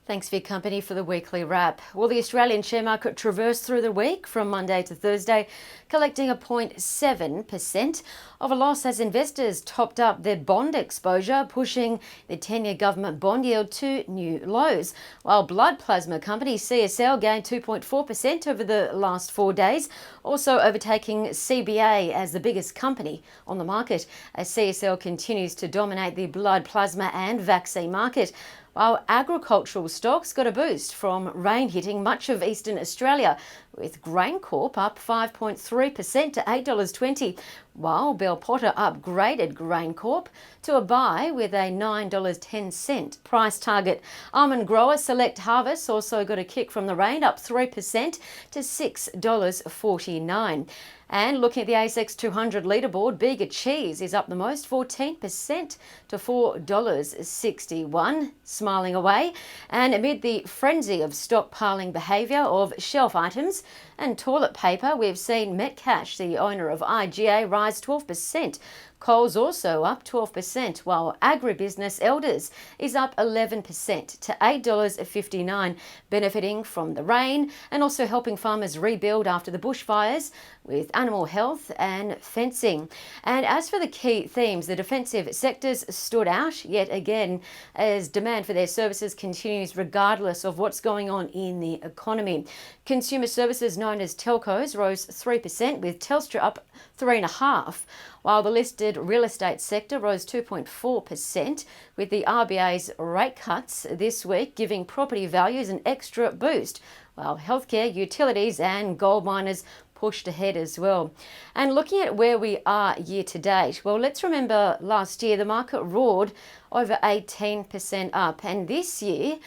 Thanks for your company for the weekly wrap. Well, the Australian share market traversed through the week from Monday to Thursday, collecting a 0.7% of a loss as investors topped up their bond exposure, pushing the 10-year government bond yield to new lows. While blood plasma company CSL gained 2.4% over the last 4 days, also overtaking CBA as the biggest company on the market, as CSL continues to dominate the blood plasma and vaccine market. While agricultural stocks got a boost from rain hitting much of eastern Australia, with GrainCorp up 5.3% to $8.20, while Bell Potter upgraded GrainCorp to a buy with a $9.10 price target. Almond grower Select Harvest also got a kick from the rain, up 3% to $6.49. And looking at the ASX 200 leaderboard, Bega Cheese is up the most, 14% to $4.61, smiling away. And amid the frenzy of stockpiling behaviour of shelf items and toilet paper, we've seen Metcash, the owner of IGA, rise 12%. Coles also up 12%, while Agri-business Elders is up 11% to $8.59, benefiting from the rain and also helping farmers rebuild after the bushfires with animal health and fencing. And as for the key themes, the defensive sectors stood out yet again as demand for their services continues regardless of what's going on in the economy. Consumer services known as Telcos rose 3%, with Telstra up 3.5%, while the listed real estate sector rose 2.4%, with the RBA's rate cuts this week giving property values an extra boost, while healthcare, utilities and gold miners pushed ahead as well. And looking at where we are year to date, well, let's remember last year the market roared over 18% up, and this year,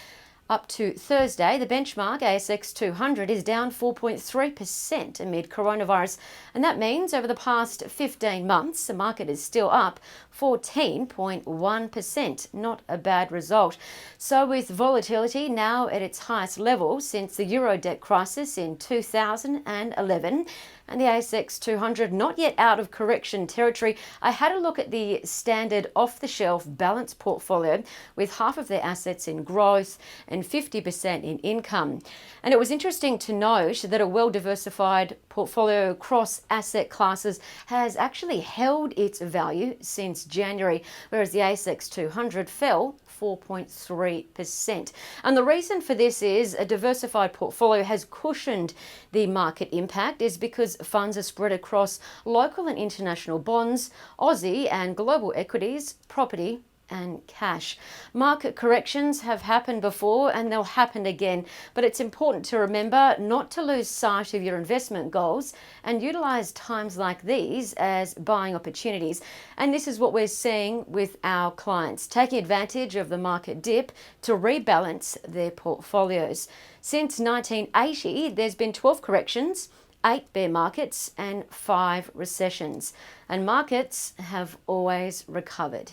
up to Thursday, the benchmark ASX 200 is down 4.3% amid coronavirus. And that means over the past 15 months, the market is still up 14.1%. Not a bad result. So with volatility now at its highest level since the Euro debt crisis in 2011, and the ASX 200 not yet out of correction territory, I had a look at the standard off-the-shelf balanced portfolio with half of their assets in growth and 50% in income. And it was interesting to note that a well-diversified portfolio across asset classes has actually held its value since January, whereas the ASX 200 fell 4.3%. And the reason for this is a diversified portfolio has cushioned the market impact is because funds are spread across local and international bonds, Aussie and global equities, property and cash. Market corrections have happened before and they'll happen again, but it's important to remember not to lose sight of your investment goals and utilize times like these as buying opportunities. And this is what we're seeing with our clients, taking advantage of the market dip to rebalance their portfolios. Since 1980, there's been 12 corrections, 8 bear markets and 5 recessions, and markets have always recovered.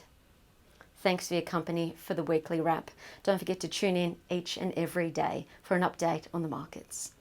Thanks for your company for the weekly wrap. Don't forget to tune in each and every day for an update on the markets.